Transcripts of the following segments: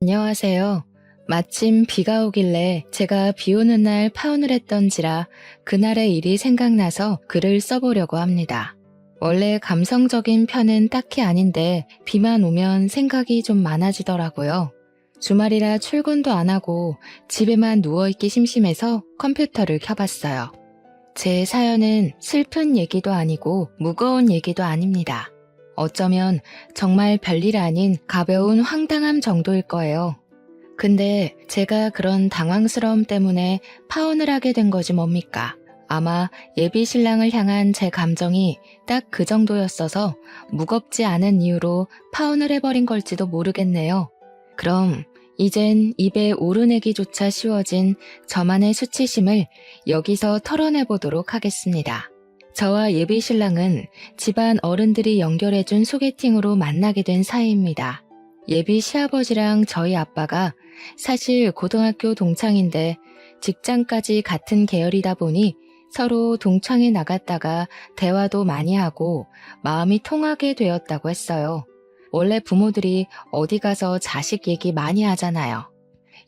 안녕하세요. 마침 비가 오길래 제가 비 오는 날 파혼을 했던지라 그날의 일이 생각나서 글을 써보려고 합니다. 원래 감성적인 편은 딱히 아닌데 비만 오면 생각이 좀 많아지더라고요. 주말이라 출근도 안 하고 집에만 누워있기 심심해서 컴퓨터를 켜봤어요. 제 사연은 슬픈 얘기도 아니고 무거운 얘기도 아닙니다. 어쩌면 정말 별일 아닌 가벼운 황당함 정도일 거예요. 근데 제가 그런 당황스러움 때문에 파혼을 하게 된 거지 뭡니까? 아마 예비 신랑을 향한 제 감정이 딱 그 정도였어서 무겁지 않은 이유로 파혼을 해버린 걸지도 모르겠네요. 그럼 이젠 입에 오르내기조차 쉬워진 저만의 수치심을 여기서 털어내보도록 하겠습니다. 저와 예비 신랑은 집안 어른들이 연결해준 소개팅으로 만나게 된 사이입니다. 예비 시아버지랑 저희 아빠가 사실 고등학교 동창인데 직장까지 같은 계열이다 보니 서로 동창회 나갔다가 대화도 많이 하고 마음이 통하게 되었다고 했어요. 원래 부모들이 어디 가서 자식 얘기 많이 하잖아요.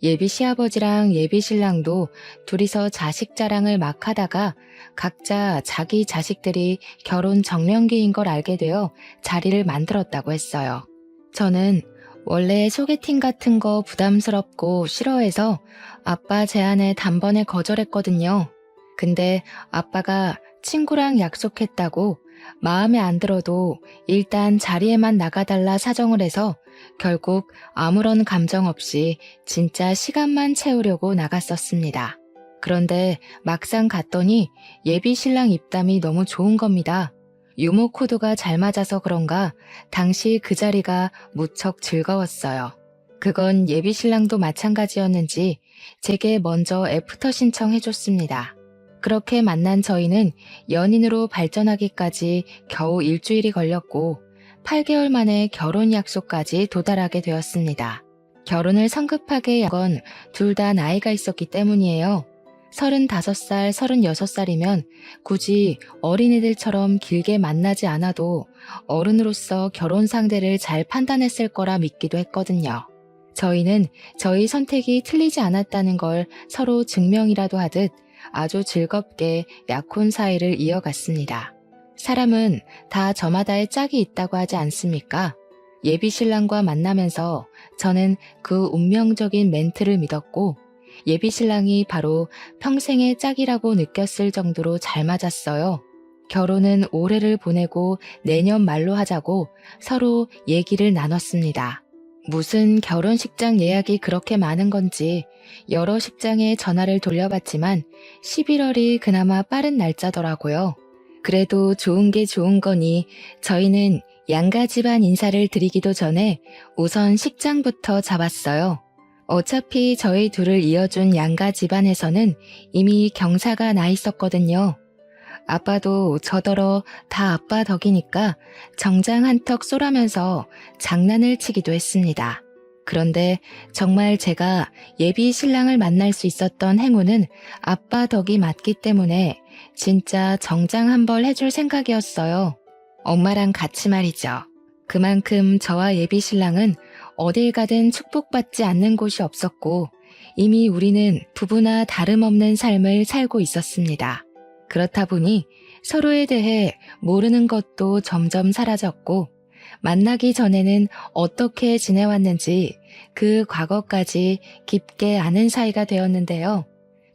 예비 시아버지랑 예비 신랑도 둘이서 자식 자랑을 막 하다가 각자 자기 자식들이 결혼 정년기인 걸 알게 되어 자리를 만들었다고 했어요. 저는 원래 소개팅 같은 거 부담스럽고 싫어해서 아빠 제안에 단번에 거절했거든요. 근데 아빠가 친구랑 약속했다고 마음에 안 들어도 일단 자리에만 나가달라 사정을 해서 결국 아무런 감정 없이 진짜 시간만 채우려고 나갔었습니다. 그런데 막상 갔더니 예비 신랑 입담이 너무 좋은 겁니다. 유머 코드가 잘 맞아서 그런가 당시 그 자리가 무척 즐거웠어요. 그건 예비 신랑도 마찬가지였는지 제게 먼저 애프터 신청해줬습니다. 그렇게 만난 저희는 연인으로 발전하기까지 겨우 일주일이 걸렸고 8개월 만에 결혼 약속까지 도달하게 되었습니다. 결혼을 성급하게 한 건 둘 다 나이가 있었기 때문이에요. 35살, 36살이면 굳이 어린이들처럼 길게 만나지 않아도 어른으로서 결혼 상대를 잘 판단했을 거라 믿기도 했거든요. 저희는 저희 선택이 틀리지 않았다는 걸 서로 증명이라도 하듯 아주 즐겁게 약혼 사이를 이어갔습니다. 사람은 다 저마다의 짝이 있다고 하지 않습니까? 예비 신랑과 만나면서 저는 그 운명적인 멘트를 믿었고 예비 신랑이 바로 평생의 짝이라고 느꼈을 정도로 잘 맞았어요. 결혼은 올해를 보내고 내년 말로 하자고 서로 얘기를 나눴습니다. 무슨 결혼식장 예약이 그렇게 많은 건지 여러 식장에 전화를 돌려봤지만 11월이 그나마 빠른 날짜더라고요. 그래도 좋은 게 좋은 거니 저희는 양가 집안 인사를 드리기도 전에 우선 식장부터 잡았어요. 어차피 저희 둘을 이어준 양가 집안에서는 이미 경사가 나 있었거든요. 아빠도 저더러 다 아빠 덕이니까 정장 한턱 쏘라면서 장난을 치기도 했습니다. 그런데 정말 제가 예비 신랑을 만날 수 있었던 행운은 아빠 덕이 맞기 때문에 진짜 정장 한 벌 해줄 생각이었어요. 엄마랑 같이 말이죠. 그만큼 저와 예비 신랑은 어딜 가든 축복받지 않는 곳이 없었고 이미 우리는 부부나 다름없는 삶을 살고 있었습니다. 그렇다 보니 서로에 대해 모르는 것도 점점 사라졌고 만나기 전에는 어떻게 지내왔는지 그 과거까지 깊게 아는 사이가 되었는데요.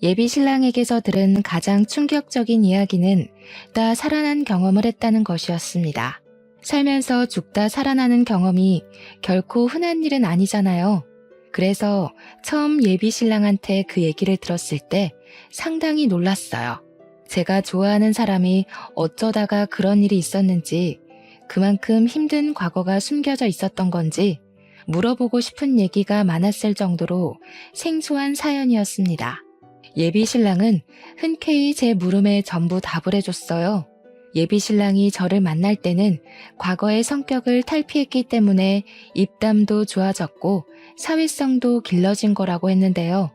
예비 신랑에게서 들은 가장 충격적인 이야기는 죽다 살아난 경험을 했다는 것이었습니다. 살면서 죽다 살아나는 경험이 결코 흔한 일은 아니잖아요. 그래서 처음 예비 신랑한테 그 얘기를 들었을 때 상당히 놀랐어요. 제가 좋아하는 사람이 어쩌다가 그런 일이 있었는지 그만큼 힘든 과거가 숨겨져 있었던 건지 물어보고 싶은 얘기가 많았을 정도로 생소한 사연이었습니다. 예비 신랑은 흔쾌히 제 물음에 전부 답을 해줬어요. 예비 신랑이 저를 만날 때는 과거의 성격을 탈피했기 때문에 입담도 좋아졌고 사회성도 길러진 거라고 했는데요.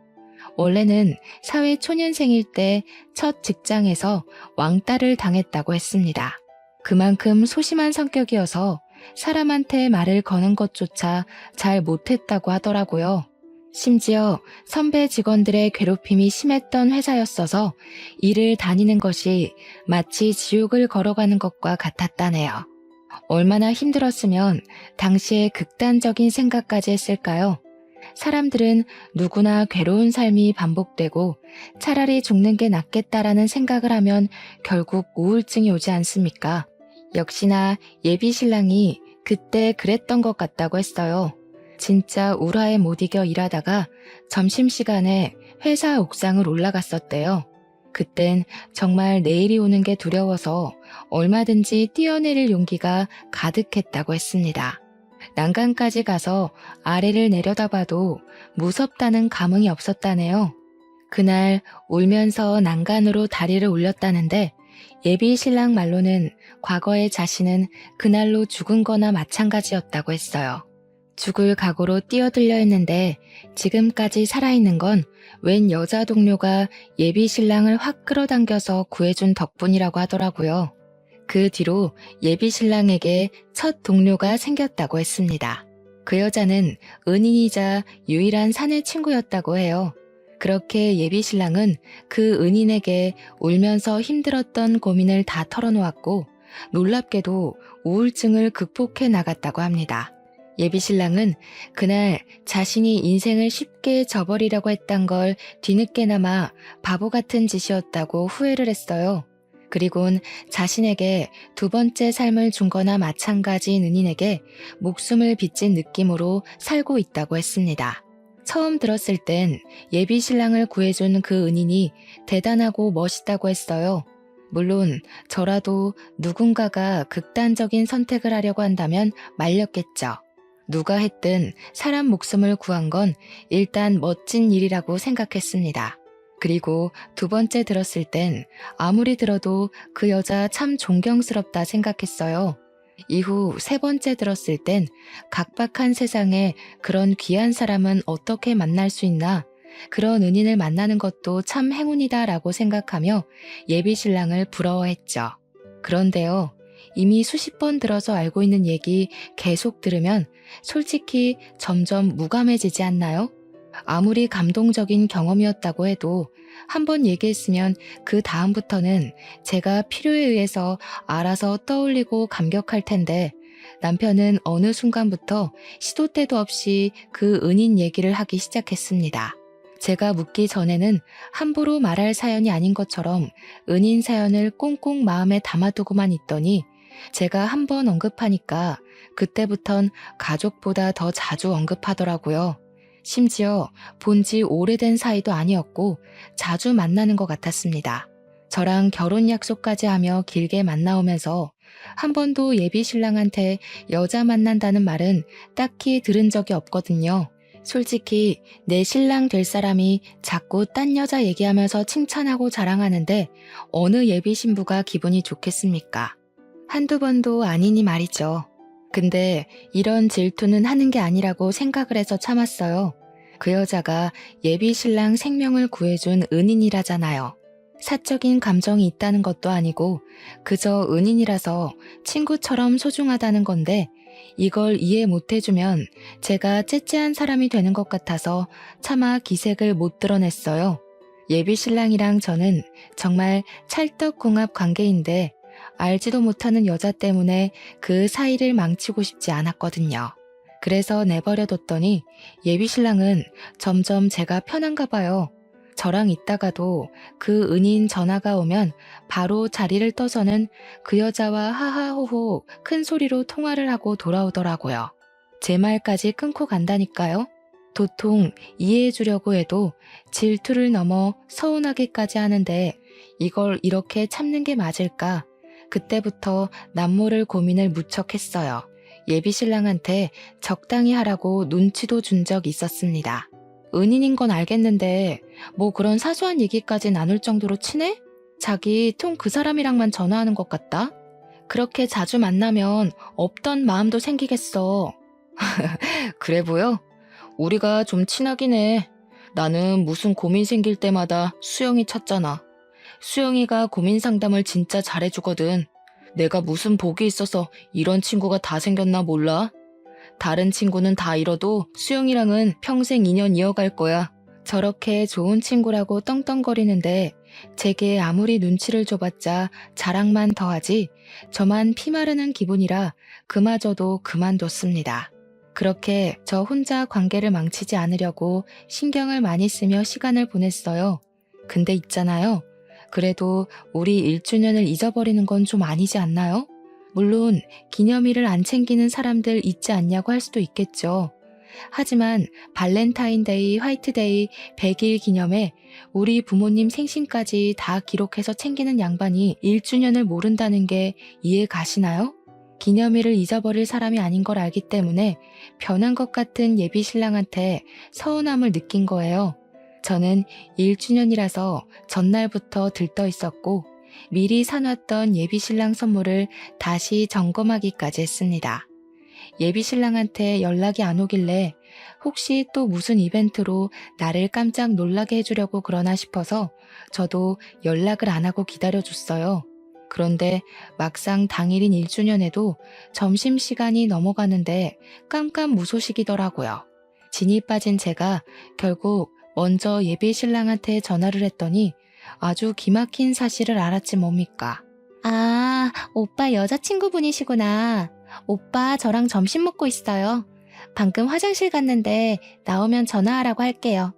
원래는 사회 초년생일 때 첫 직장에서 왕따를 당했다고 했습니다. 그만큼 소심한 성격이어서 사람한테 말을 거는 것조차 잘 못했다고 하더라고요. 심지어 선배 직원들의 괴롭힘이 심했던 회사였어서 일을 다니는 것이 마치 지옥을 걸어가는 것과 같았다네요. 얼마나 힘들었으면 당시에 극단적인 생각까지 했을까요? 사람들은 누구나 괴로운 삶이 반복되고 차라리 죽는 게 낫겠다라는 생각을 하면 결국 우울증이 오지 않습니까? 역시나 예비 신랑이 그때 그랬던 것 같다고 했어요. 진짜 우라에 못 이겨 일하다가 점심시간에 회사 옥상을 올라갔었대요. 그땐 정말 내일이 오는 게 두려워서 얼마든지 뛰어내릴 용기가 가득했다고 했습니다. 난간까지 가서 아래를 내려다봐도 무섭다는 감흥이 없었다네요. 그날 울면서 난간으로 다리를 올렸다는데 예비 신랑 말로는 과거의 자신은 그날로 죽은 거나 마찬가지였다고 했어요. 죽을 각오로 뛰어들려 했는데 지금까지 살아있는 건 웬 여자 동료가 예비 신랑을 확 끌어당겨서 구해준 덕분이라고 하더라고요. 그 뒤로 예비 신랑에게 첫 동료가 생겼다고 했습니다. 그 여자는 은인이자 유일한 사내 친구였다고 해요. 그렇게 예비 신랑은 그 은인에게 울면서 힘들었던 고민을 다 털어놓았고 놀랍게도 우울증을 극복해 나갔다고 합니다. 예비 신랑은 그날 자신이 인생을 쉽게 저버리려고 했던 걸 뒤늦게나마 바보 같은 짓이었다고 후회를 했어요. 그리곤 자신에게 두 번째 삶을 준 거나 마찬가지인 은인에게 목숨을 빚진 느낌으로 살고 있다고 했습니다. 처음 들었을 땐 예비 신랑을 구해준 그 은인이 대단하고 멋있다고 했어요. 물론 저라도 누군가가 극단적인 선택을 하려고 한다면 말렸겠죠. 누가 했든 사람 목숨을 구한 건 일단 멋진 일이라고 생각했습니다. 그리고 두 번째 들었을 땐 아무리 들어도 그 여자 참 존경스럽다 생각했어요. 이후 세 번째 들었을 땐 각박한 세상에 그런 귀한 사람은 어떻게 만날 수 있나, 그런 은인을 만나는 것도 참 행운이다라고 생각하며 예비 신랑을 부러워했죠. 그런데요, 이미 수십 번 들어서 알고 있는 얘기 계속 들으면 솔직히 점점 무감해지지 않나요? 아무리 감동적인 경험이었다고 해도 한번 얘기했으면 그 다음부터는 제가 필요에 의해서 알아서 떠올리고 감격할 텐데 남편은 어느 순간부터 시도 때도 없이 그 은인 얘기를 하기 시작했습니다. 제가 묻기 전에는 함부로 말할 사연이 아닌 것처럼 은인 사연을 꽁꽁 마음에 담아두고만 있더니 제가 한번 언급하니까 그때부턴 가족보다 더 자주 언급하더라고요. 심지어 본지 오래된 사이도 아니었고 자주 만나는 것 같았습니다. 저랑 결혼 약속까지 하며 길게 만나오면서 한 번도 예비 신랑한테 여자 만난다는 말은 딱히 들은 적이 없거든요. 솔직히 내 신랑 될 사람이 자꾸 딴 여자 얘기하면서 칭찬하고 자랑하는데 어느 예비 신부가 기분이 좋겠습니까? 한두 번도 아니니 말이죠. 근데 이런 질투는 하는 게 아니라고 생각을 해서 참았어요. 그 여자가 예비 신랑 생명을 구해준 은인이라잖아요. 사적인 감정이 있다는 것도 아니고 그저 은인이라서 친구처럼 소중하다는 건데 이걸 이해 못 해주면 제가 째째한 사람이 되는 것 같아서 차마 기색을 못 드러냈어요. 예비 신랑이랑 저는 정말 찰떡궁합 관계인데 알지도 못하는 여자 때문에 그 사이를 망치고 싶지 않았거든요. 그래서 내버려뒀더니 예비 신랑은 점점 제가 편한가 봐요. 저랑 있다가도 그 은인 전화가 오면 바로 자리를 떠서는 그 여자와 하하호호 큰 소리로 통화를 하고 돌아오더라고요. 제 말까지 끊고 간다니까요. 도통 이해해 주려고 해도 질투를 넘어 서운하기까지 하는데 이걸 이렇게 참는 게 맞을까? 그때부터 남모를 고민을 무척 했어요. 예비 신랑한테 적당히 하라고 눈치도 준 적 있었습니다. 은인인 건 알겠는데 뭐 그런 사소한 얘기까지 나눌 정도로 친해? 자기 통 그 사람이랑만 전화하는 것 같다? 그렇게 자주 만나면 없던 마음도 생기겠어. 그래 보여? 우리가 좀 친하긴 해. 나는 무슨 고민 생길 때마다 수영이 찾잖아. 수영이가 고민 상담을 진짜 잘해주거든. 내가 무슨 복이 있어서 이런 친구가 다 생겼나 몰라? 다른 친구는 다 잃어도 수영이랑은 평생 인연 이어갈 거야. 저렇게 좋은 친구라고 떵떵거리는데 제게 아무리 눈치를 줘봤자 자랑만 더하지 저만 피마르는 기분이라 그마저도 그만뒀습니다. 그렇게 저 혼자 관계를 망치지 않으려고 신경을 많이 쓰며 시간을 보냈어요. 근데 있잖아요. 그래도 우리 1주년을 잊어버리는 건 좀 아니지 않나요? 물론 기념일을 안 챙기는 사람들 있지 않냐고 할 수도 있겠죠. 하지만 발렌타인데이, 화이트데이, 100일 기념에 우리 부모님 생신까지 다 기록해서 챙기는 양반이 1주년을 모른다는 게 이해 가시나요? 기념일을 잊어버릴 사람이 아닌 걸 알기 때문에 변한 것 같은 예비 신랑한테 서운함을 느낀 거예요. 저는 1주년이라서 전날부터 들떠 있었고 미리 사놨던 예비 신랑 선물을 다시 점검하기까지 했습니다. 예비 신랑한테 연락이 안 오길래 혹시 또 무슨 이벤트로 나를 깜짝 놀라게 해주려고 그러나 싶어서 저도 연락을 안 하고 기다려줬어요. 그런데 막상 당일인 1주년에도 점심시간이 넘어가는데 깜깜무소식이더라고요. 진이 빠진 제가 결국 먼저 예비 신랑한테 전화를 했더니 아주 기막힌 사실을 알았지 뭡니까. 아, 오빠 여자친구분이시구나. 오빠 저랑 점심 먹고 있어요. 방금 화장실 갔는데 나오면 전화하라고 할게요.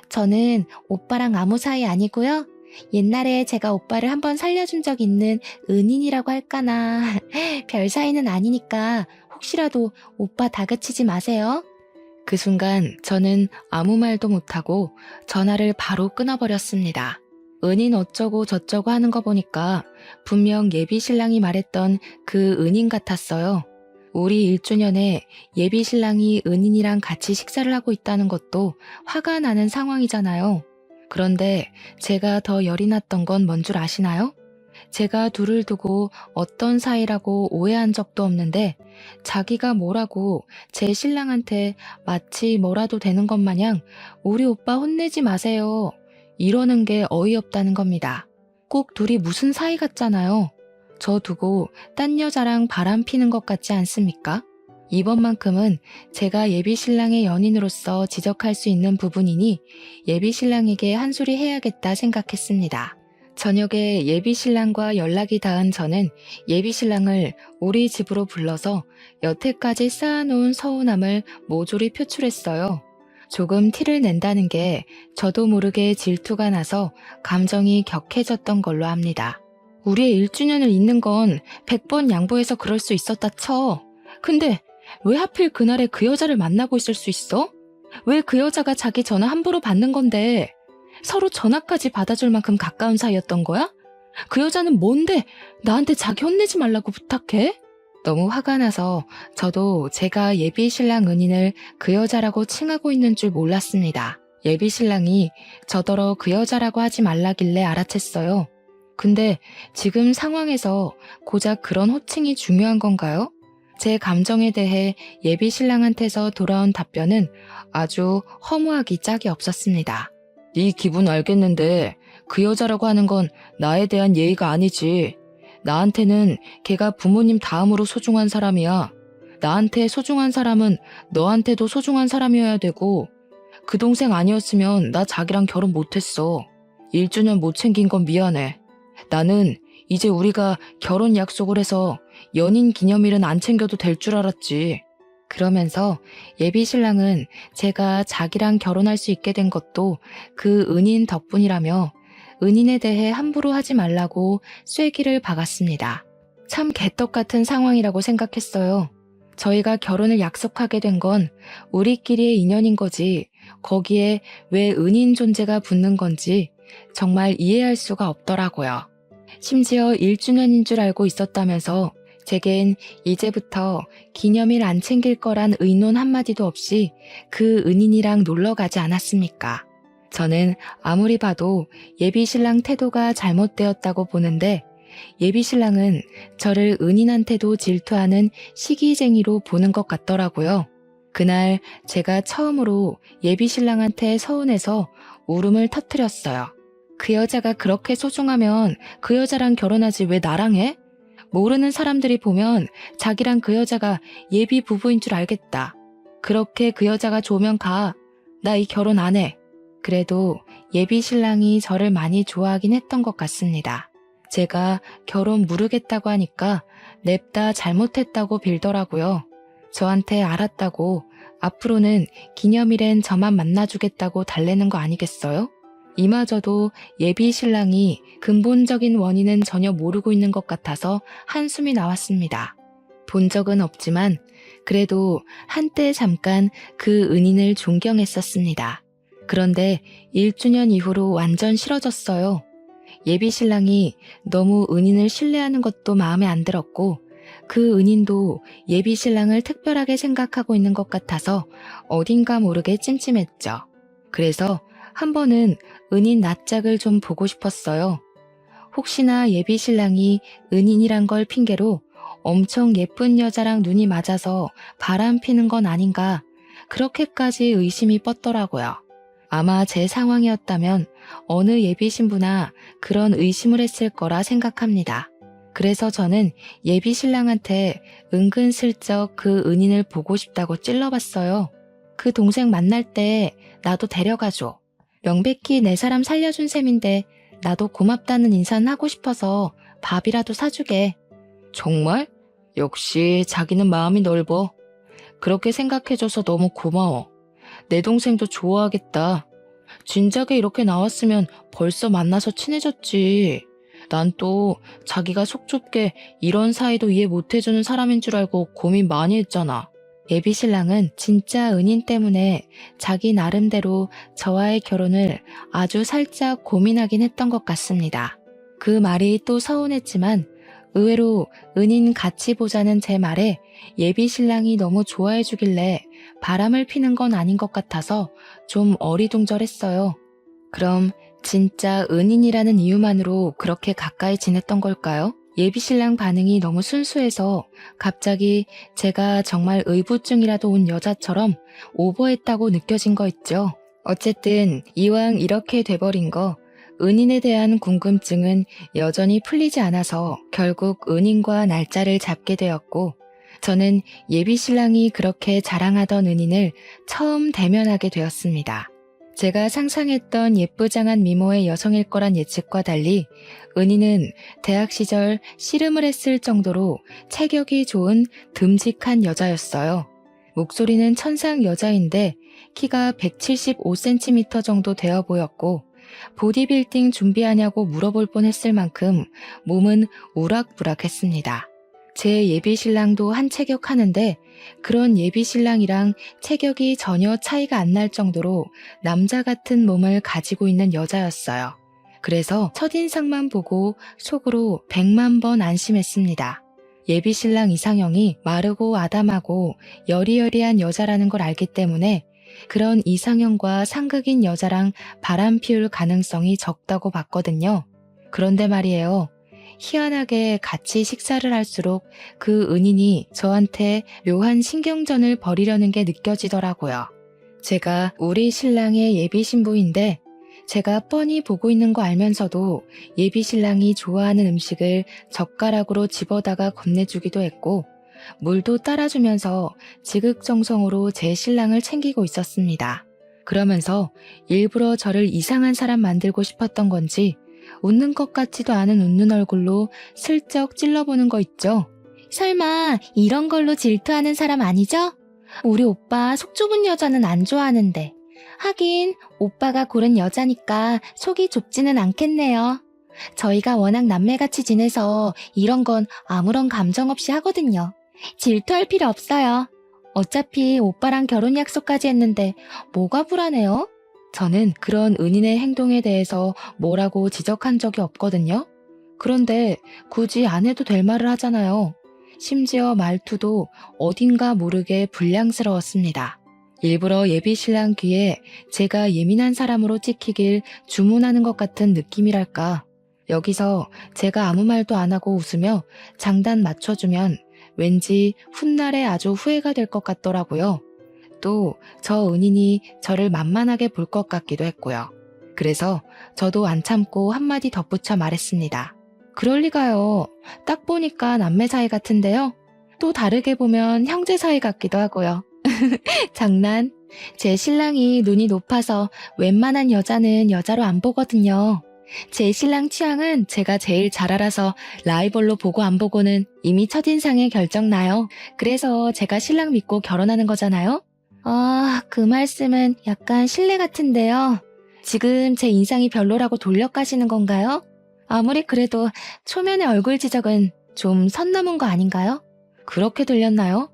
저는 오빠랑 아무 사이 아니고요. 옛날에 제가 오빠를 한번 살려준 적 있는 은인이라고 할까나. 별 사이는 아니니까 혹시라도 오빠 다그치지 마세요. 그 순간 저는 아무 말도 못하고 전화를 바로 끊어버렸습니다. 은인 어쩌고 저쩌고 하는 거 보니까 분명 예비 신랑이 말했던 그 은인 같았어요. 우리 1주년에 예비 신랑이 은인이랑 같이 식사를 하고 있다는 것도 화가 나는 상황이잖아요. 그런데 제가 더 열이 났던 건 뭔 줄 아시나요? 제가 둘을 두고 어떤 사이라고 오해한 적도 없는데 자기가 뭐라고 제 신랑한테 마치 뭐라도 되는 것 마냥 우리 오빠 혼내지 마세요. 이러는 게 어이없다는 겁니다. 꼭 둘이 무슨 사이 같잖아요. 저 두고 딴 여자랑 바람 피는 것 같지 않습니까? 이번만큼은 제가 예비 신랑의 연인으로서 지적할 수 있는 부분이니 예비 신랑에게 한 소리 해야겠다 생각했습니다. 저녁에 예비 신랑과 연락이 닿은 저는 예비 신랑을 우리 집으로 불러서 여태까지 쌓아놓은 서운함을 모조리 표출했어요. 조금 티를 낸다는 게 저도 모르게 질투가 나서 감정이 격해졌던 걸로 압니다. 우리의 1주년을 잊는 건 100번 양보해서 그럴 수 있었다 쳐. 근데 왜 하필 그날에 그 여자를 만나고 있을 수 있어? 왜 그 여자가 자기 전화 함부로 받는 건데? 서로 전화까지 받아줄 만큼 가까운 사이였던 거야? 그 여자는 뭔데 나한테 자기 혼내지 말라고 부탁해? 너무 화가 나서 저도 제가 예비 신랑 은인을 그 여자라고 칭하고 있는 줄 몰랐습니다. 예비 신랑이 저더러 그 여자라고 하지 말라길래 알아챘어요. 근데 지금 상황에서 고작 그런 호칭이 중요한 건가요? 제 감정에 대해 예비 신랑한테서 돌아온 답변은 아주 허무하기 짝이 없었습니다. 네 기분 알겠는데 그 여자라고 하는 건 나에 대한 예의가 아니지. 나한테는 걔가 부모님 다음으로 소중한 사람이야. 나한테 소중한 사람은 너한테도 소중한 사람이어야 되고 그 동생 아니었으면 나 자기랑 결혼 못했어. 1주년 못 챙긴 건 미안해. 나는 이제 우리가 결혼 약속을 해서 연인 기념일은 안 챙겨도 될 줄 알았지. 그러면서 예비 신랑은 제가 자기랑 결혼할 수 있게 된 것도 그 은인 덕분이라며 은인에 대해 함부로 하지 말라고 쐐기를 박았습니다. 참 개떡 같은 상황이라고 생각했어요. 저희가 결혼을 약속하게 된 건 우리끼리의 인연인 거지 거기에 왜 은인 존재가 붙는 건지 정말 이해할 수가 없더라고요. 심지어 1주년인 줄 알고 있었다면서 제겐 이제부터 기념일 안 챙길 거란 의논 한마디도 없이 그 은인이랑 놀러 가지 않았습니까? 저는 아무리 봐도 예비 신랑 태도가 잘못되었다고 보는데 예비 신랑은 저를 은인한테도 질투하는 시기쟁이로 보는 것 같더라고요. 그날 제가 처음으로 예비 신랑한테 서운해서 울음을 터뜨렸어요. 그 여자가 그렇게 소중하면 그 여자랑 결혼하지 왜 나랑 해? 모르는 사람들이 보면 자기랑 그 여자가 예비 부부인 줄 알겠다. 그렇게 그 여자가 좋으면 가. 나 이 결혼 안 해. 그래도 예비 신랑이 저를 많이 좋아하긴 했던 것 같습니다. 제가 결혼 무르겠다고 하니까 냅다 잘못했다고 빌더라고요. 저한테 알았다고 앞으로는 기념일엔 저만 만나주겠다고 달래는 거 아니겠어요? 이마저도 예비 신랑이 근본적인 원인은 전혀 모르고 있는 것 같아서 한숨이 나왔습니다. 본 적은 없지만 그래도 한때 잠깐 그 은인을 존경했었습니다. 그런데 1주년 이후로 완전 싫어졌어요. 예비 신랑이 너무 은인을 신뢰하는 것도 마음에 안 들었고 그 은인도 예비 신랑을 특별하게 생각하고 있는 것 같아서 어딘가 모르게 찜찜했죠. 그래서 한 번은 은인 낯짝을 좀 보고 싶었어요. 혹시나 예비 신랑이 은인이란 걸 핑계로 엄청 예쁜 여자랑 눈이 맞아서 바람 피는 건 아닌가 그렇게까지 의심이 뻗더라고요. 아마 제 상황이었다면 어느 예비 신부나 그런 의심을 했을 거라 생각합니다. 그래서 저는 예비 신랑한테 은근슬쩍 그 은인을 보고 싶다고 찔러봤어요. 그 동생 만날 때 나도 데려가줘. 명백히 내 사람 살려준 셈인데 나도 고맙다는 인사는 하고 싶어서 밥이라도 사주게. 정말? 역시 자기는 마음이 넓어. 그렇게 생각해줘서 너무 고마워. 내 동생도 좋아하겠다. 진작에 이렇게 나왔으면 벌써 만나서 친해졌지. 난 또 자기가 속 좁게 이런 사이도 이해 못해주는 사람인 줄 알고 고민 많이 했잖아. 예비 신랑은 진짜 은인 때문에 자기 나름대로 저와의 결혼을 아주 살짝 고민하긴 했던 것 같습니다. 그 말이 또 서운했지만 의외로 은인 같이 보자는 제 말에 예비 신랑이 너무 좋아해 주길래 바람을 피는 건 아닌 것 같아서 좀 어리둥절했어요. 그럼 진짜 은인이라는 이유만으로 그렇게 가까이 지냈던 걸까요? 예비 신랑 반응이 너무 순수해서 갑자기 제가 정말 의부증이라도 온 여자처럼 오버했다고 느껴진 거 있죠. 어쨌든 이왕 이렇게 돼버린 거 은인에 대한 궁금증은 여전히 풀리지 않아서 결국 은인과 날짜를 잡게 되었고 저는 예비 신랑이 그렇게 자랑하던 은인을 처음 대면하게 되었습니다. 제가 상상했던 예쁘장한 미모의 여성일 거란 예측과 달리 은희는 대학 시절 씨름을 했을 정도로 체격이 좋은 듬직한 여자였어요. 목소리는 천상 여자인데 키가 175cm 정도 되어 보였고 보디빌딩 준비하냐고 물어볼 뻔했을 만큼 몸은 우락부락했습니다. 제 예비 신랑도 한 체격 하는데 그런 예비 신랑이랑 체격이 전혀 차이가 안 날 정도로 남자 같은 몸을 가지고 있는 여자였어요. 그래서 첫인상만 보고 속으로 100만 번 안심했습니다. 예비 신랑 이상형이 마르고 아담하고 여리여리한 여자라는 걸 알기 때문에 그런 이상형과 상극인 여자랑 바람 피울 가능성이 적다고 봤거든요. 그런데 말이에요. 희한하게 같이 식사를 할수록 그 은인이 저한테 묘한 신경전을 벌이려는 게 느껴지더라고요. 제가 우리 신랑의 예비 신부인데 제가 뻔히 보고 있는 거 알면서도 예비 신랑이 좋아하는 음식을 젓가락으로 집어다가 건네주기도 했고 물도 따라주면서 지극정성으로 제 신랑을 챙기고 있었습니다. 그러면서 일부러 저를 이상한 사람 만들고 싶었던 건지 웃는 것 같지도 않은 웃는 얼굴로 슬쩍 찔러보는 거 있죠. 설마 이런 걸로 질투하는 사람 아니죠? 우리 오빠 속 좁은 여자는 안 좋아하는데. 하긴 오빠가 고른 여자니까 속이 좁지는 않겠네요. 저희가 워낙 남매같이 지내서 이런 건 아무런 감정 없이 하거든요. 질투할 필요 없어요. 어차피 오빠랑 결혼 약속까지 했는데 뭐가 불안해요? 저는 그런 은인의 행동에 대해서 뭐라고 지적한 적이 없거든요. 그런데 굳이 안 해도 될 말을 하잖아요. 심지어 말투도 어딘가 모르게 불량스러웠습니다. 일부러 예비 신랑 귀에 제가 예민한 사람으로 찍히길 주문하는 것 같은 느낌이랄까. 여기서 제가 아무 말도 안 하고 웃으며 장단 맞춰주면 왠지 훗날에 아주 후회가 될 것 같더라고요. 또 저 은인이 저를 만만하게 볼 것 같기도 했고요. 그래서 저도 안 참고 한마디 덧붙여 말했습니다. 그럴 리가요. 딱 보니까 남매 사이 같은데요. 또 다르게 보면 형제 사이 같기도 하고요. 장난. 제 신랑이 눈이 높아서 웬만한 여자는 여자로 안 보거든요. 제 신랑 취향은 제가 제일 잘 알아서 라이벌로 보고 안 보고는 이미 첫인상에 결정나요. 그래서 제가 신랑 믿고 결혼하는 거잖아요. 그 말씀은 약간 실례 같은데요. 지금 제 인상이 별로라고 돌려까시는 건가요? 아무리 그래도 초면의 얼굴 지적은 좀 선 넘은 거 아닌가요? 그렇게 들렸나요?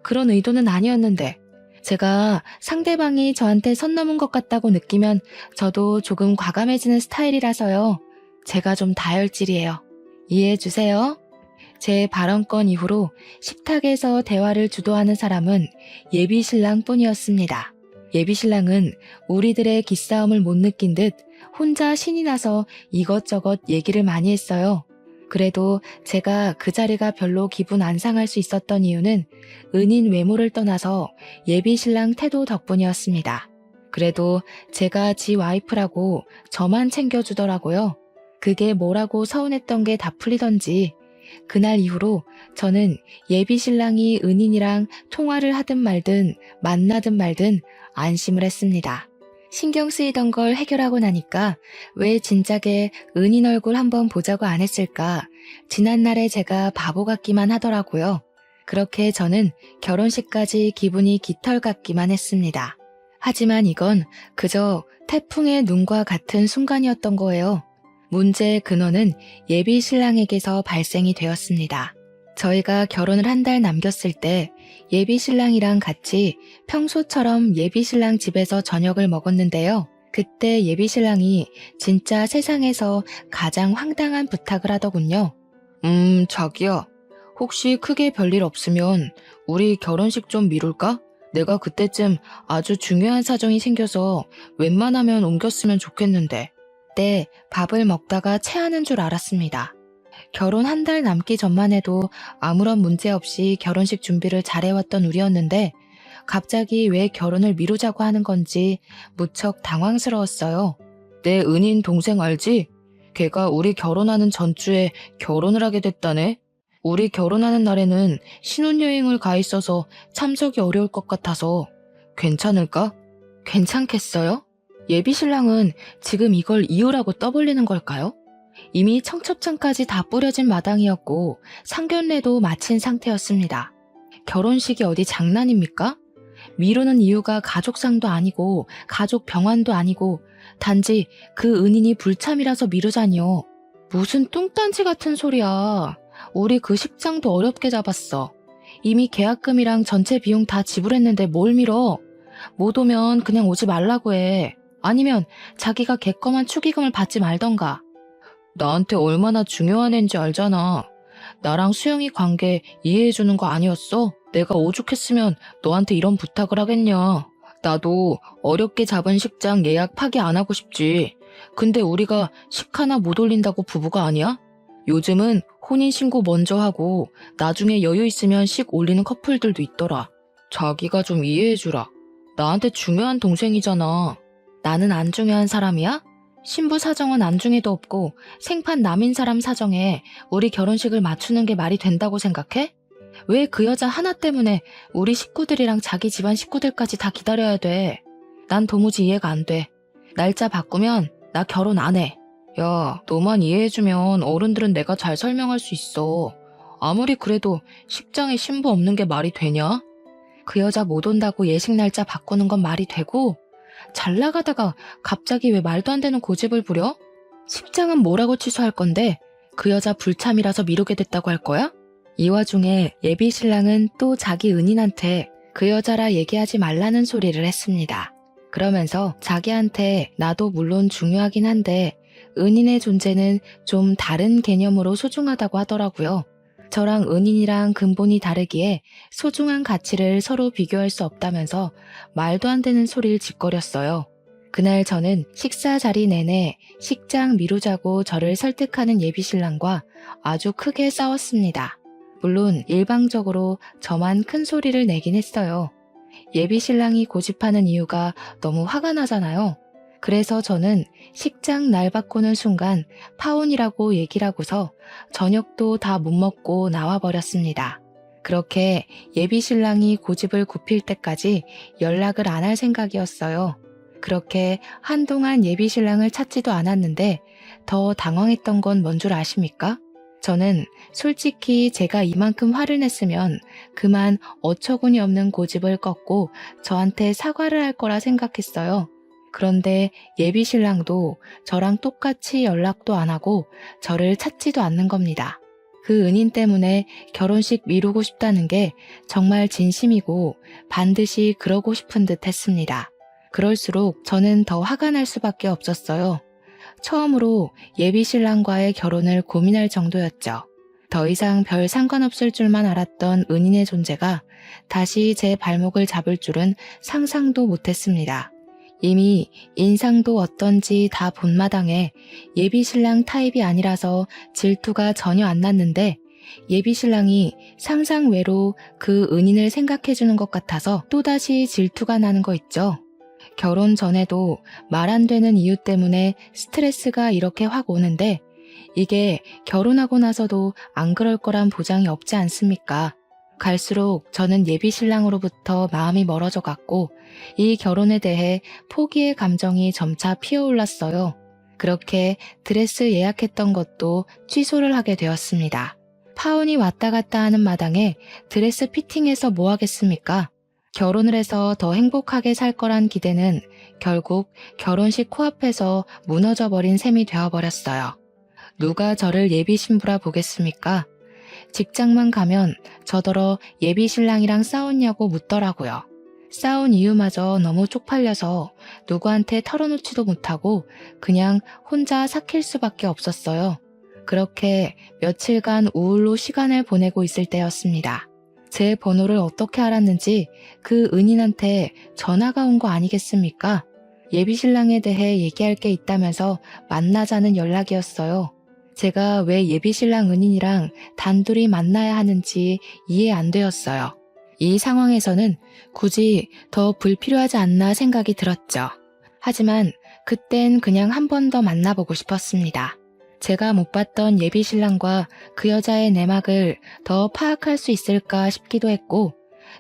그런 의도는 아니었는데 제가 상대방이 저한테 선 넘은 것 같다고 느끼면 저도 조금 과감해지는 스타일이라서요. 제가 좀 다혈질이에요. 이해해 주세요. 제 발언권 이후로 식탁에서 대화를 주도하는 사람은 예비 신랑뿐이었습니다. 예비 신랑은 우리들의 기싸움을 못 느낀 듯 혼자 신이 나서 이것저것 얘기를 많이 했어요. 그래도 제가 그 자리가 별로 기분 안 상할 수 있었던 이유는 은인 외모를 떠나서 예비 신랑 태도 덕분이었습니다. 그래도 제가 지 와이프라고 저만 챙겨주더라고요. 그게 뭐라고 서운했던 게 다 풀리던지 그날 이후로 저는 예비 신랑이 은인이랑 통화를 하든 말든 만나든 말든 안심을 했습니다. 신경 쓰이던 걸 해결하고 나니까 왜 진작에 은인 얼굴 한번 보자고 안 했을까? 지난날에 제가 바보 같기만 하더라고요. 그렇게 저는 결혼식까지 기분이 깃털 같기만 했습니다. 하지만 이건 그저 태풍의 눈과 같은 순간이었던 거예요. 문제의 근원은 예비 신랑에게서 발생이 되었습니다. 저희가 결혼을 한 달 남겼을 때 예비 신랑이랑 같이 평소처럼 예비 신랑 집에서 저녁을 먹었는데요. 그때 예비 신랑이 진짜 세상에서 가장 황당한 부탁을 하더군요. 자기야, 혹시 크게 별일 없으면 우리 결혼식 좀 미룰까? 내가 그때쯤 아주 중요한 사정이 생겨서 웬만하면 옮겼으면 좋겠는데. 때 밥을 먹다가 체하는 줄 알았습니다. 결혼 한 달 남기 전만 해도 아무런 문제 없이 결혼식 준비를 잘해왔던 우리였는데 갑자기 왜 결혼을 미루자고 하는 건지 무척 당황스러웠어요. 내 은인 동생 알지? 걔가 우리 결혼하는 전주에 결혼을 하게 됐다네. 우리 결혼하는 날에는 신혼여행을 가 있어서 참석이 어려울 것 같아서 괜찮을까? 괜찮겠어요? 예비 신랑은 지금 이걸 이유라고 떠벌리는 걸까요? 이미 청첩장까지 다 뿌려진 마당이었고 상견례도 마친 상태였습니다. 결혼식이 어디 장난입니까? 미루는 이유가 가족상도 아니고 가족 병환도 아니고 단지 그 은인이 불참이라서 미루자니요. 무슨 뚱딴지 같은 소리야. 우리 그 식장도 어렵게 잡았어. 이미 계약금이랑 전체 비용 다 지불했는데 뭘 미뤄? 못 오면 그냥 오지 말라고 해. 아니면 자기가 객검한 축의금을 받지 말던가. 나한테 얼마나 중요한 애인지 알잖아. 나랑 수영이 관계 이해해주는 거 아니었어? 내가 오죽했으면 너한테 이런 부탁을 하겠냐. 나도 어렵게 잡은 식장 예약 파기 안 하고 싶지. 근데 우리가 식 하나 못 올린다고 부부가 아니야? 요즘은 혼인신고 먼저 하고 나중에 여유 있으면 식 올리는 커플들도 있더라. 자기가 좀 이해해주라. 나한테 중요한 동생이잖아. 나는 안 중요한 사람이야? 신부 사정은 안중에도 없고 생판 남인 사람 사정에 우리 결혼식을 맞추는 게 말이 된다고 생각해? 왜 그 여자 하나 때문에 우리 식구들이랑 자기 집안 식구들까지 다 기다려야 돼? 난 도무지 이해가 안 돼. 날짜 바꾸면 나 결혼 안 해. 야, 너만 이해해주면 어른들은 내가 잘 설명할 수 있어. 아무리 그래도 식장에 신부 없는 게 말이 되냐? 그 여자 못 온다고 예식 날짜 바꾸는 건 말이 되고 잘 나가다가 갑자기 왜 말도 안 되는 고집을 부려? 식장은 뭐라고 취소할 건데 그 여자 불참이라서 미루게 됐다고 할 거야? 이 와중에 예비 신랑은 또 자기 은인한테 그 여자라 얘기하지 말라는 소리를 했습니다. 그러면서 자기한테 나도 물론 중요하긴 한데 은인의 존재는 좀 다른 개념으로 소중하다고 하더라고요. 저랑 은인이랑 근본이 다르기에 소중한 가치를 서로 비교할 수 없다면서 말도 안 되는 소리를 짓거렸어요. 그날 저는 식사 자리 내내 식장 미루자고 저를 설득하는 예비 신랑과 아주 크게 싸웠습니다. 물론 일방적으로 저만 큰 소리를 내긴 했어요. 예비 신랑이 고집하는 이유가 너무 화가 나잖아요. 그래서 저는 식장 날 바꾸는 순간 파혼이라고 얘기를 하고서 저녁도 다 못 먹고 나와버렸습니다. 그렇게 예비 신랑이 고집을 굽힐 때까지 연락을 안 할 생각이었어요. 그렇게 한동안 예비 신랑을 찾지도 않았는데 더 당황했던 건 뭔 줄 아십니까? 저는 솔직히 제가 이만큼 화를 냈으면 그만 어처구니 없는 고집을 꺾고 저한테 사과를 할 거라 생각했어요. 그런데 예비 신랑도 저랑 똑같이 연락도 안 하고 저를 찾지도 않는 겁니다. 그 은인 때문에 결혼식 미루고 싶다는 게 정말 진심이고 반드시 그러고 싶은 듯 했습니다. 그럴수록 저는 더 화가 날 수밖에 없었어요. 처음으로 예비 신랑과의 결혼을 고민할 정도였죠. 더 이상 별 상관없을 줄만 알았던 은인의 존재가 다시 제 발목을 잡을 줄은 상상도 못했습니다. 이미 인상도 어떤지 다 본 마당에 예비 신랑 타입이 아니라서 질투가 전혀 안 났는데 예비 신랑이 상상 외로 그 은인을 생각해주는 것 같아서 또다시 질투가 나는 거 있죠. 결혼 전에도 말 안 되는 이유 때문에 스트레스가 이렇게 확 오는데 이게 결혼하고 나서도 안 그럴 거란 보장이 없지 않습니까? 갈수록 저는 예비 신랑으로부터 마음이 멀어져 갔고 이 결혼에 대해 포기의 감정이 점차 피어올랐어요. 그렇게 드레스 예약했던 것도 취소를 하게 되었습니다. 파혼이 왔다 갔다 하는 마당에 드레스 피팅해서 뭐 하겠습니까? 결혼을 해서 더 행복하게 살 거란 기대는 결국 결혼식 코앞에서 무너져 버린 셈이 되어버렸어요. 누가 저를 예비 신부라 보겠습니까? 직장만 가면 저더러 예비 신랑이랑 싸웠냐고 묻더라고요. 싸운 이유마저 너무 쪽팔려서 누구한테 털어놓지도 못하고 그냥 혼자 삭힐 수밖에 없었어요. 그렇게 며칠간 우울로 시간을 보내고 있을 때였습니다. 제 번호를 어떻게 알았는지 그 은인한테 전화가 온 거 아니겠습니까? 예비 신랑에 대해 얘기할 게 있다면서 만나자는 연락이었어요. 제가 왜 예비 신랑 은인이랑 단둘이 만나야 하는지 이해 안 되었어요. 이 상황에서는 굳이 더 불필요하지 않나 생각이 들었죠. 하지만 그땐 그냥 한 번 더 만나보고 싶었습니다. 제가 못 봤던 예비 신랑과 그 여자의 내막을 더 파악할 수 있을까 싶기도 했고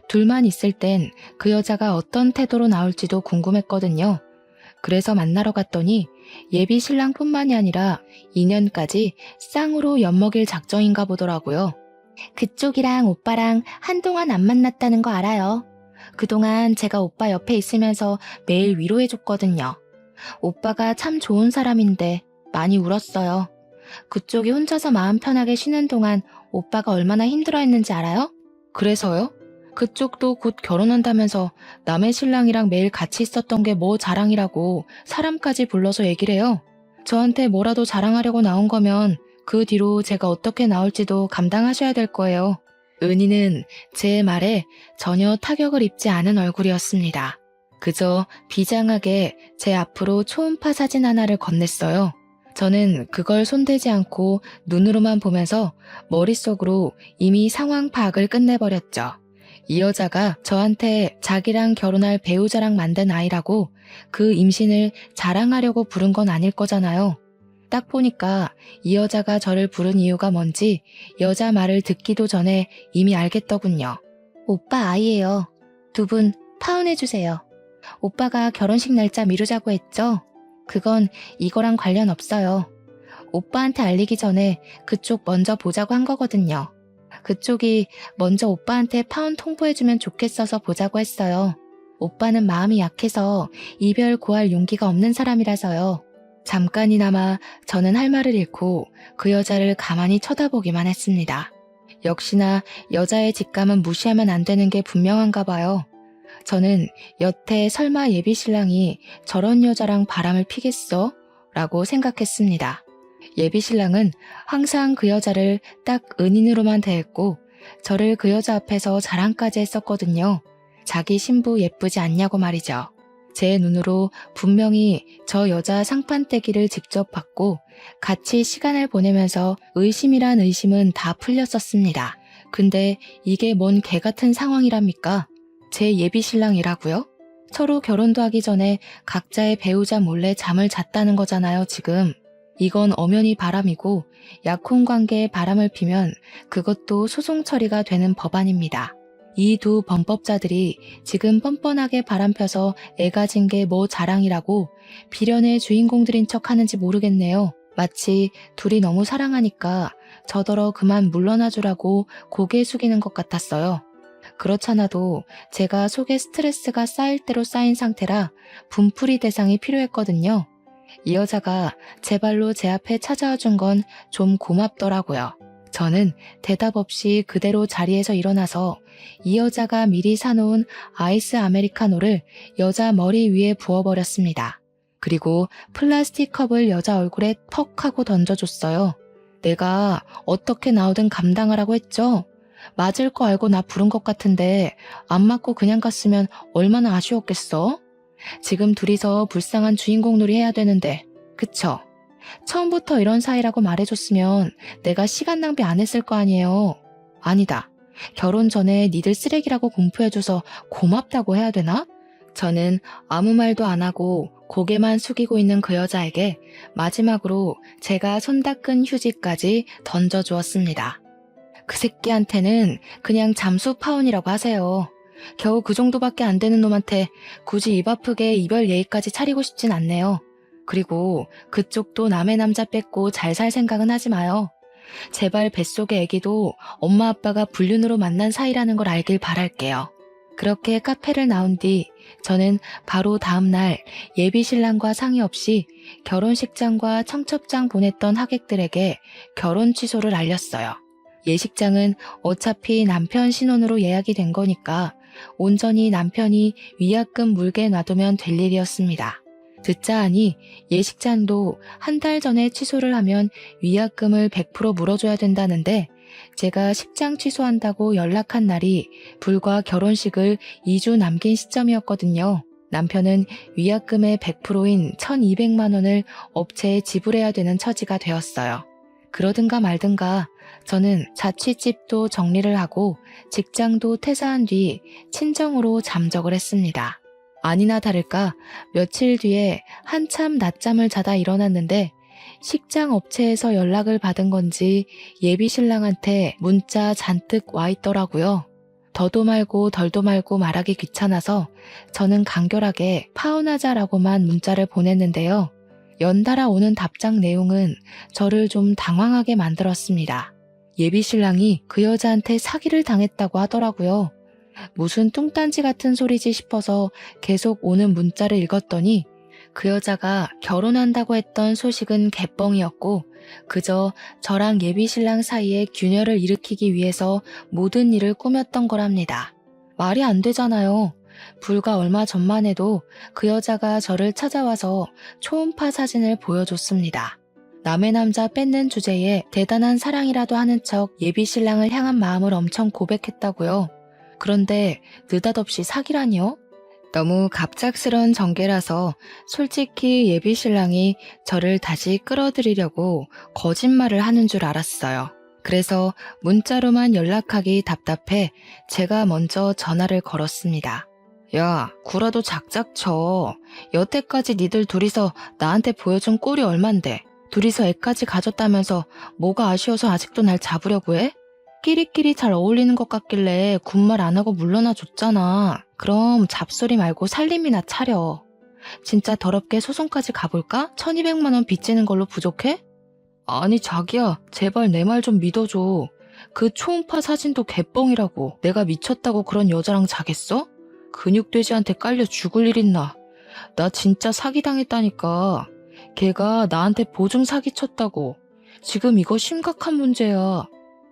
둘만 있을 땐 그 여자가 어떤 태도로 나올지도 궁금했거든요. 그래서 만나러 갔더니 예비 신랑뿐만이 아니라 인연까지 쌍으로 엿먹일 작정인가 보더라고요. 그쪽이랑 오빠랑 한동안 안 만났다는 거 알아요. 그동안 제가 오빠 옆에 있으면서 매일 위로해줬거든요. 오빠가 참 좋은 사람인데 많이 울었어요. 그쪽이 혼자서 마음 편하게 쉬는 동안 오빠가 얼마나 힘들어했는지 알아요? 그래서요? 그쪽도 곧 결혼한다면서 남의 신랑이랑 매일 같이 있었던 게 뭐 자랑이라고 사람까지 불러서 얘기를 해요. 저한테 뭐라도 자랑하려고 나온 거면 그 뒤로 제가 어떻게 나올지도 감당하셔야 될 거예요. 은희는 제 말에 전혀 타격을 입지 않은 얼굴이었습니다. 그저 비장하게 제 앞으로 초음파 사진 하나를 건넸어요. 저는 그걸 손대지 않고 눈으로만 보면서 머릿속으로 이미 상황 파악을 끝내버렸죠. 이 여자가 저한테 자기랑 결혼할 배우자랑 만든 아이라고 그 임신을 자랑하려고 부른 건 아닐 거잖아요. 딱 보니까 이 여자가 저를 부른 이유가 뭔지 여자 말을 듣기도 전에 이미 알겠더군요. 오빠 아이예요. 두 분 파혼해주세요. 오빠가 결혼식 날짜 미루자고 했죠? 그건 이거랑 관련 없어요. 오빠한테 알리기 전에 그쪽 먼저 보자고 한 거거든요. 그쪽이 먼저 오빠한테 파혼 통보해주면 좋겠어서 보자고 했어요. 오빠는 마음이 약해서 이별 고할 용기가 없는 사람이라서요. 잠깐이나마 저는 할 말을 잃고 그 여자를 가만히 쳐다보기만 했습니다. 역시나 여자의 직감은 무시하면 안 되는 게 분명한가 봐요. 저는 여태 설마 예비 신랑이 저런 여자랑 바람을 피겠어? 라고 생각했습니다. 예비 신랑은 항상 그 여자를 딱 은인으로만 대했고 저를 그 여자 앞에서 자랑까지 했었거든요. 자기 신부 예쁘지 않냐고 말이죠. 제 눈으로 분명히 저 여자 상판떼기를 직접 봤고 같이 시간을 보내면서 의심이란 의심은 다 풀렸었습니다. 근데 이게 뭔 개같은 상황이랍니까? 제 예비 신랑이라고요? 서로 결혼도 하기 전에 각자의 배우자 몰래 잠을 잤다는 거잖아요, 지금. 이건 엄연히 바람이고 약혼관계에 바람을 피면 그것도 소송 처리가 되는 법안입니다. 이 두 범법자들이 지금 뻔뻔하게 바람펴서 애 가진 게 뭐 자랑이라고 비련의 주인공들인 척 하는지 모르겠네요. 마치 둘이 너무 사랑하니까 저더러 그만 물러나 주라고 고개 숙이는 것 같았어요. 그렇잖아도 제가 속에 스트레스가 쌓일 대로 쌓인 상태라 분풀이 대상이 필요했거든요. 이 여자가 제 발로 제 앞에 찾아와 준 건 좀 고맙더라고요. 저는 대답 없이 그대로 자리에서 일어나서 이 여자가 미리 사놓은 아이스 아메리카노를 여자 머리 위에 부어버렸습니다. 그리고 플라스틱 컵을 여자 얼굴에 퍽 하고 던져줬어요. 내가 어떻게 나오든 감당하라고 했죠? 맞을 거 알고 나 부른 것 같은데 안 맞고 그냥 갔으면 얼마나 아쉬웠겠어? 지금 둘이서 불쌍한 주인공 놀이 해야 되는데, 그쵸? 처음부터 이런 사이라고 말해줬으면 내가 시간 낭비 안 했을 거 아니에요. 아니다. 결혼 전에 니들 쓰레기라고 공표해줘서 고맙다고 해야 되나? 저는 아무 말도 안 하고 고개만 숙이고 있는 그 여자에게 마지막으로 제가 손 닦은 휴지까지 던져주었습니다. 그 새끼한테는 그냥 잠수 파혼이라고 하세요. 겨우 그 정도밖에 안 되는 놈한테 굳이 입 아프게 이별 예의까지 차리고 싶진 않네요. 그리고 그쪽도 남의 남자 뺏고 잘 살 생각은 하지 마요. 제발 뱃속의 애기도 엄마 아빠가 불륜으로 만난 사이라는 걸 알길 바랄게요. 그렇게 카페를 나온 뒤 저는 바로 다음날 예비 신랑과 상의 없이 결혼식장과 청첩장 보냈던 하객들에게 결혼 취소를 알렸어요. 예식장은 어차피 남편 신혼으로 예약이 된 거니까 온전히 남편이 위약금 물게 놔두면 될 일이었습니다. 듣자 하니 예식장도 한 달 전에 취소를 하면 위약금을 100% 물어줘야 된다는데 제가 식장 취소한다고 연락한 날이 불과 결혼식을 2주 남긴 시점이었거든요. 남편은 위약금의 100%인 1,200만 원을 업체에 지불해야 되는 처지가 되었어요. 그러든가 말든가 저는 자취집도 정리를 하고 직장도 퇴사한 뒤 친정으로 잠적을 했습니다. 아니나 다를까 며칠 뒤에 한참 낮잠을 자다 일어났는데 식장 업체에서 연락을 받은 건지 예비 신랑한테 문자 잔뜩 와 있더라고요. 더도 말고 덜도 말고 말하기 귀찮아서 저는 간결하게 파혼하자라고만 문자를 보냈는데요. 연달아 오는 답장 내용은 저를 좀 당황하게 만들었습니다. 예비 신랑이 그 여자한테 사기를 당했다고 하더라고요. 무슨 뚱딴지 같은 소리지 싶어서 계속 오는 문자를 읽었더니 그 여자가 결혼한다고 했던 소식은 개뻥이었고 그저 저랑 예비 신랑 사이에 균열을 일으키기 위해서 모든 일을 꾸몄던 거랍니다. 말이 안 되잖아요. 불과 얼마 전만 해도 그 여자가 저를 찾아와서 초음파 사진을 보여줬습니다. 남의 남자 뺏는 주제에 대단한 사랑이라도 하는 척 예비 신랑을 향한 마음을 엄청 고백했다고요. 그런데 느닷없이 사기라니요? 너무 갑작스런 전개라서 솔직히 예비 신랑이 저를 다시 끌어들이려고 거짓말을 하는 줄 알았어요. 그래서 문자로만 연락하기 답답해 제가 먼저 전화를 걸었습니다. 야, 구라도 작작 쳐. 여태까지 니들 둘이서 나한테 보여준 꼴이 얼만데 둘이서 애까지 가졌다면서 뭐가 아쉬워서 아직도 날 잡으려고 해? 끼리끼리 잘 어울리는 것 같길래 군말 안 하고 물러나 줬잖아. 그럼 잡소리 말고 살림이나 차려. 진짜 더럽게 소송까지 가볼까? 1,200만 원 빚지는 걸로 부족해? 아니 자기야, 제발 내 말 좀 믿어줘. 그 초음파 사진도 개뻥이라고. 내가 미쳤다고 그런 여자랑 자겠어? 근육돼지한테 깔려 죽을 일 있나. 나 진짜 사기당했다니까. 걔가 나한테 보증 사기 쳤다고. 지금 이거 심각한 문제야.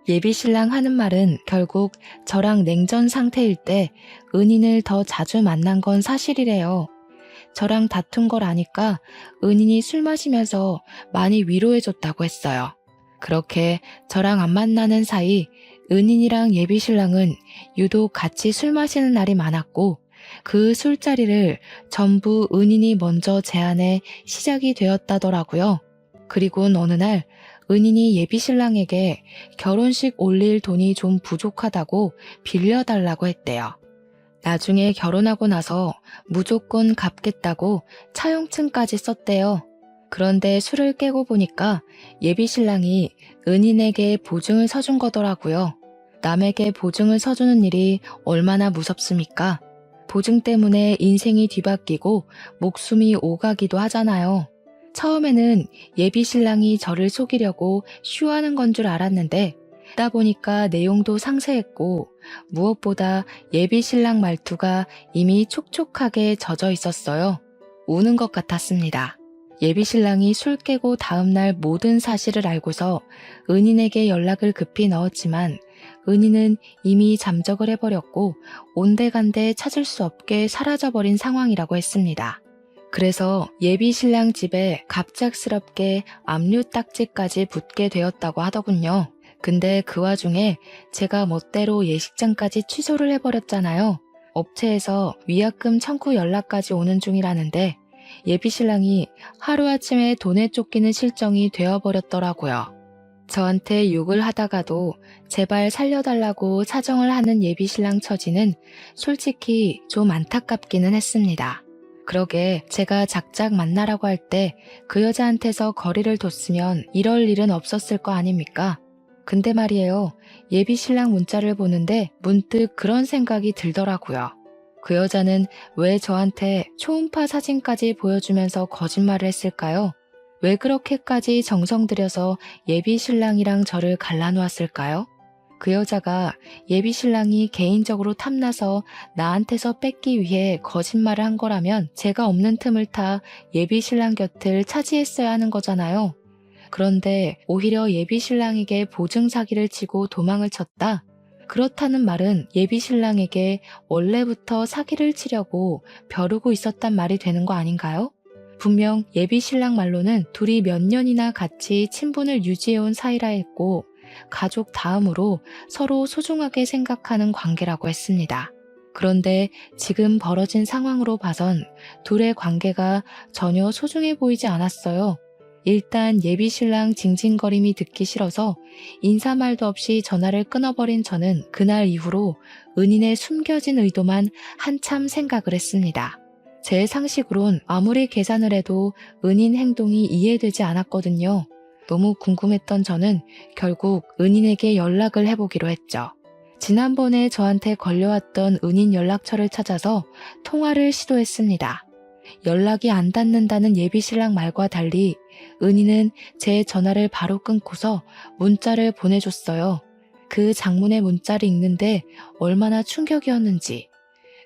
예비 신랑 하는 말은 결국 저랑 냉전 상태일 때 은인을 더 자주 만난 건 사실이래요. 저랑 다툰 걸 아니까 은인이 술 마시면서 많이 위로해줬다고 했어요. 그렇게 저랑 안 만나는 사이 은인이랑 예비 신랑은 유독 같이 술 마시는 날이 많았고 그 술자리를 전부 은인이 먼저 제안해 시작이 되었다더라고요. 그리고 어느 날 은인이 예비 신랑에게 결혼식 올릴 돈이 좀 부족하다고 빌려달라고 했대요. 나중에 결혼하고 나서 무조건 갚겠다고 차용증까지 썼대요. 그런데 술을 깨고 보니까 예비 신랑이 은인에게 보증을 서준 거더라고요. 남에게 보증을 서주는 일이 얼마나 무섭습니까? 보증 때문에 인생이 뒤바뀌고 목숨이 오가기도 하잖아요. 처음에는 예비 신랑이 저를 속이려고 쇼하는 건 줄 알았는데 듣다 보니까 내용도 상세했고 무엇보다 예비 신랑 말투가 이미 촉촉하게 젖어 있었어요. 우는 것 같았습니다. 예비 신랑이 술 깨고 다음날 모든 사실을 알고서 은인에게 연락을 급히 넣었지만 은인은 이미 잠적을 해버렸고 온데간데 찾을 수 없게 사라져버린 상황이라고 했습니다. 그래서 예비 신랑 집에 갑작스럽게 압류 딱지까지 붙게 되었다고 하더군요. 근데 그 와중에 제가 멋대로 예식장까지 취소를 해버렸잖아요. 업체에서 위약금 청구 연락까지 오는 중이라는데 예비 신랑이 하루아침에 돈에 쫓기는 실정이 되어버렸더라고요. 저한테 욕을 하다가도 제발 살려달라고 사정을 하는 예비 신랑 처지는 솔직히 좀 안타깝기는 했습니다. 그러게 제가 작작 만나라고 할 때 그 여자한테서 거리를 뒀으면 이럴 일은 없었을 거 아닙니까? 근데 말이에요. 예비 신랑 문자를 보는데 문득 그런 생각이 들더라고요. 그 여자는 왜 저한테 초음파 사진까지 보여주면서 거짓말을 했을까요? 왜 그렇게까지 정성 들여서 예비 신랑이랑 저를 갈라놓았을까요? 그 여자가 예비 신랑이 개인적으로 탐나서 나한테서 뺏기 위해 거짓말을 한 거라면 제가 없는 틈을 타 예비 신랑 곁을 차지했어야 하는 거잖아요. 그런데 오히려 예비 신랑에게 보증 사기를 치고 도망을 쳤다? 그렇다는 말은 예비 신랑에게 원래부터 사기를 치려고 벼르고 있었단 말이 되는 거 아닌가요? 분명 예비 신랑 말로는 둘이 몇 년이나 같이 친분을 유지해온 사이라 했고 가족 다음으로 서로 소중하게 생각하는 관계라고 했습니다. 그런데 지금 벌어진 상황으로 봐선 둘의 관계가 전혀 소중해 보이지 않았어요. 일단 예비 신랑 징징거림이 듣기 싫어서 인사말도 없이 전화를 끊어버린 저는 그날 이후로 은인의 숨겨진 의도만 한참 생각을 했습니다. 제 상식으론 아무리 계산을 해도 은인 행동이 이해되지 않았거든요. 너무 궁금했던 저는 결국 은인에게 연락을 해보기로 했죠. 지난번에 저한테 걸려왔던 은인 연락처를 찾아서 통화를 시도했습니다. 연락이 안 닿는다는 예비 신랑 말과 달리 은인은 제 전화를 바로 끊고서 문자를 보내줬어요. 그 장문의 문자를 읽는데 얼마나 충격이었는지.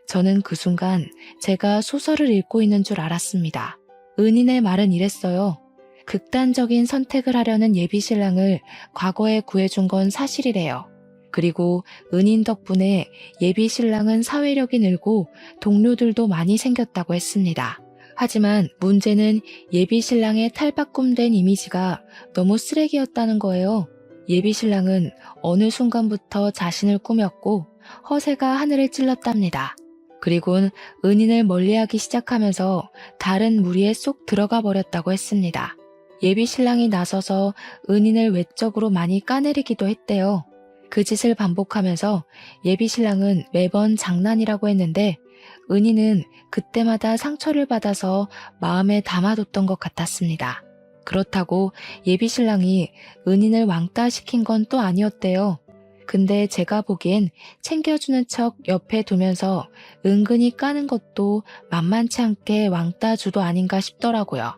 저는 그 순간 제가 소설을 읽고 있는 줄 알았습니다. 은인의 말은 이랬어요. 극단적인 선택을 하려는 예비 신랑을 과거에 구해준 건 사실이래요. 그리고 은인 덕분에 예비 신랑은 사회력이 늘고 동료들도 많이 생겼다고 했습니다. 하지만 문제는 예비 신랑의 탈바꿈된 이미지가 너무 쓰레기였다는 거예요. 예비 신랑은 어느 순간부터 자신을 꾸몄고 허세가 하늘을 찔렀답니다. 그리곤 은인을 멀리하기 시작하면서 다른 무리에 쏙 들어가 버렸다고 했습니다. 예비 신랑이 나서서 은인을 외적으로 많이 까내리기도 했대요. 그 짓을 반복하면서 예비 신랑은 매번 장난이라고 했는데 은인은 그때마다 상처를 받아서 마음에 담아뒀던 것 같았습니다. 그렇다고 예비 신랑이 은인을 왕따 시킨 건 또 아니었대요. 근데 제가 보기엔 챙겨주는 척 옆에 두면서 은근히 까는 것도 만만치 않게 왕따 주도 아닌가 싶더라고요.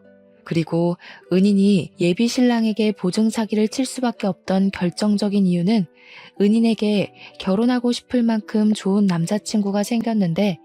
그리고 은인이 예비 신랑에게 보증 사기를 칠 수밖에 없던 결정적인 이유는 은인에게 결혼하고 싶을 만큼 좋은 남자친구가 생겼는데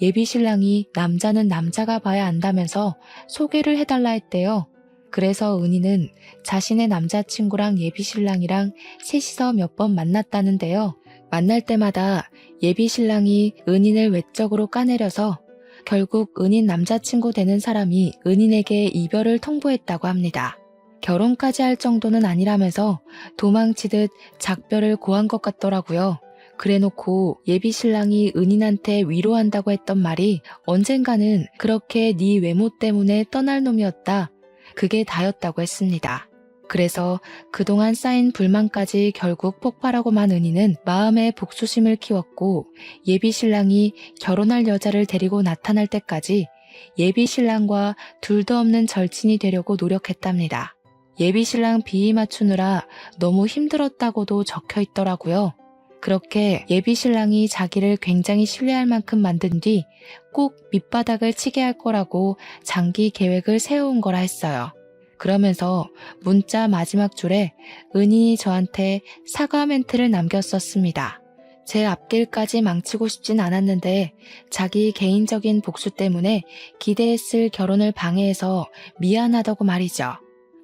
예비 신랑이 남자는 남자가 봐야 안다면서 소개를 해달라 했대요. 그래서 은희는 자신의 남자친구랑 예비 신랑이랑 셋이서 몇 번 만났다는데요. 만날 때마다 예비 신랑이 은인을 외적으로 까내려서 결국 은인 남자친구 되는 사람이 은인에게 이별을 통보했다고 합니다. 결혼까지 할 정도는 아니라면서 도망치듯 작별을 고한 것 같더라고요. 그래놓고 예비 신랑이 은인한테 위로한다고 했던 말이 언젠가는 그렇게 네 외모 때문에 떠날 놈이었다. 그게 다였다고 했습니다. 그래서 그동안 쌓인 불만까지 결국 폭발하고 만 은희는 마음에 복수심을 키웠고 예비 신랑이 결혼할 여자를 데리고 나타날 때까지 예비 신랑과 둘도 없는 절친이 되려고 노력했답니다. 예비 신랑 비위 맞추느라 너무 힘들었다고도 적혀 있더라고요. 그렇게 예비 신랑이 자기를 굉장히 신뢰할 만큼 만든 뒤 꼭 밑바닥을 치게 할 거라고 장기 계획을 세워온 거라 했어요. 그러면서 문자 마지막 줄에 은인이 저한테 사과 멘트를 남겼었습니다. 제 앞길까지 망치고 싶진 않았는데 자기 개인적인 복수 때문에 기대했을 결혼을 방해해서 미안하다고 말이죠.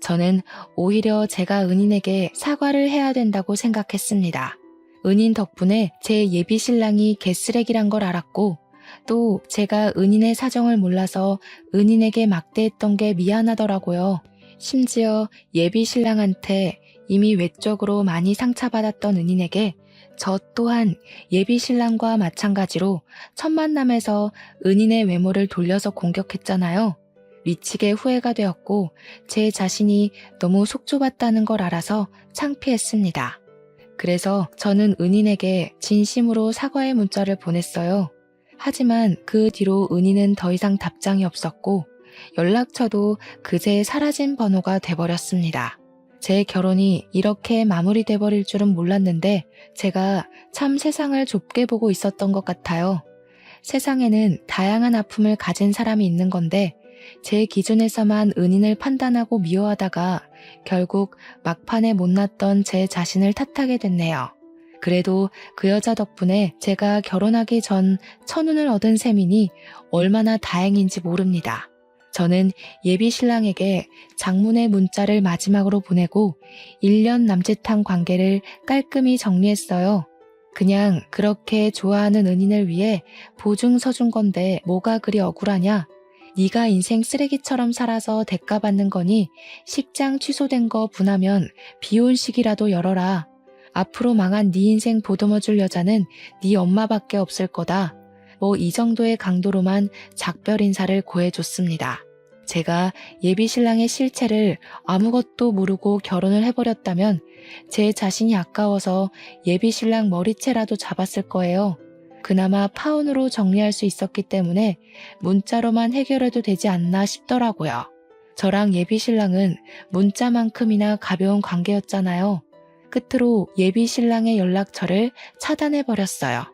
저는 오히려 제가 은인에게 사과를 해야 된다고 생각했습니다. 은인 덕분에 제 예비 신랑이 개쓰레기란 걸 알았고 또 제가 은인의 사정을 몰라서 은인에게 막대했던 게 미안하더라고요. 심지어 예비 신랑한테 이미 외적으로 많이 상처받았던 은인에게 저 또한 예비 신랑과 마찬가지로 첫 만남에서 은인의 외모를 돌려서 공격했잖아요. 미치게 후회가 되었고 제 자신이 너무 속 좁았다는 걸 알아서 창피했습니다. 그래서 저는 은인에게 진심으로 사과의 문자를 보냈어요. 하지만 그 뒤로 은인은 더 이상 답장이 없었고 연락처도 그제 사라진 번호가 돼버렸습니다. 제 결혼이 이렇게 마무리돼 버릴 줄은 몰랐는데 제가 참 세상을 좁게 보고 있었던 것 같아요. 세상에는 다양한 아픔을 가진 사람이 있는 건데 제 기준에서만 은인을 판단하고 미워하다가 결국 막판에 못났던 제 자신을 탓하게 됐네요. 그래도 그 여자 덕분에 제가 결혼하기 전 천운을 얻은 셈이니 얼마나 다행인지 모릅니다. 저는 예비 신랑에게 장문의 문자를 마지막으로 보내고 1년 남짓한 관계를 깔끔히 정리했어요. 그냥 그렇게 좋아하는 은인을 위해 보증 서준 건데 뭐가 그리 억울하냐? 네가 인생 쓰레기처럼 살아서 대가받는 거니 식장 취소된 거 분하면 비혼식이라도 열어라. 앞으로 망한 네 인생 보듬어줄 여자는 네 엄마밖에 없을 거다. 뭐 이 정도의 강도로만 작별 인사를 고해줬습니다. 제가 예비 신랑의 실체를 아무것도 모르고 결혼을 해버렸다면 제 자신이 아까워서 예비 신랑 머리채라도 잡았을 거예요. 그나마 파혼으로 정리할 수 있었기 때문에 문자로만 해결해도 되지 않나 싶더라고요. 저랑 예비 신랑은 문자만큼이나 가벼운 관계였잖아요. 끝으로 예비 신랑의 연락처를 차단해버렸어요.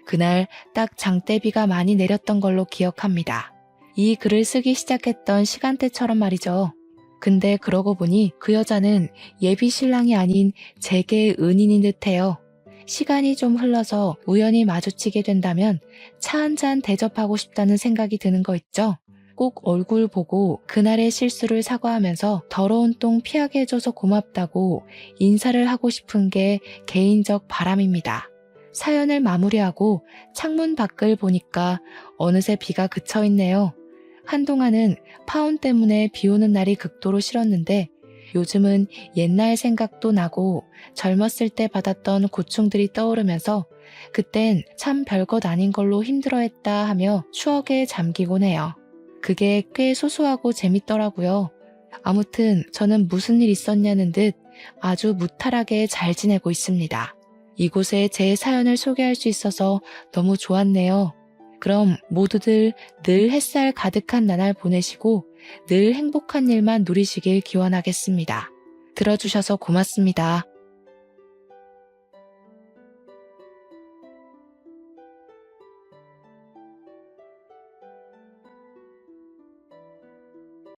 그날 딱 장대비가 많이 내렸던 걸로 기억합니다. 이 글을 쓰기 시작했던 시간대처럼 말이죠. 근데 그러고 보니 그 여자는 예비 신랑이 아닌 제게 은인인 듯해요. 시간이 좀 흘러서 우연히 마주치게 된다면 차 한잔 대접하고 싶다는 생각이 드는 거 있죠? 꼭 얼굴 보고 그날의 실수를 사과하면서 더러운 똥 피하게 해줘서 고맙다고 인사를 하고 싶은 게 개인적 바람입니다. 사연을 마무리하고 창문 밖을 보니까 어느새 비가 그쳐 있네요. 한동안은 파혼 때문에 비 오는 날이 극도로 싫었는데 요즘은 옛날 생각도 나고 젊었을 때 받았던 고충들이 떠오르면서 그땐 참 별것 아닌 걸로 힘들어했다 하며 추억에 잠기곤 해요. 그게 꽤 소소하고 재밌더라고요. 아무튼 저는 무슨 일 있었냐는 듯 아주 무탈하게 잘 지내고 있습니다. 이곳에 제 사연을 소개할 수 있어서 너무 좋았네요. 그럼 모두들 늘 햇살 가득한 나날 보내시고 늘 행복한 일만 누리시길 기원하겠습니다. 들어주셔서 고맙습니다.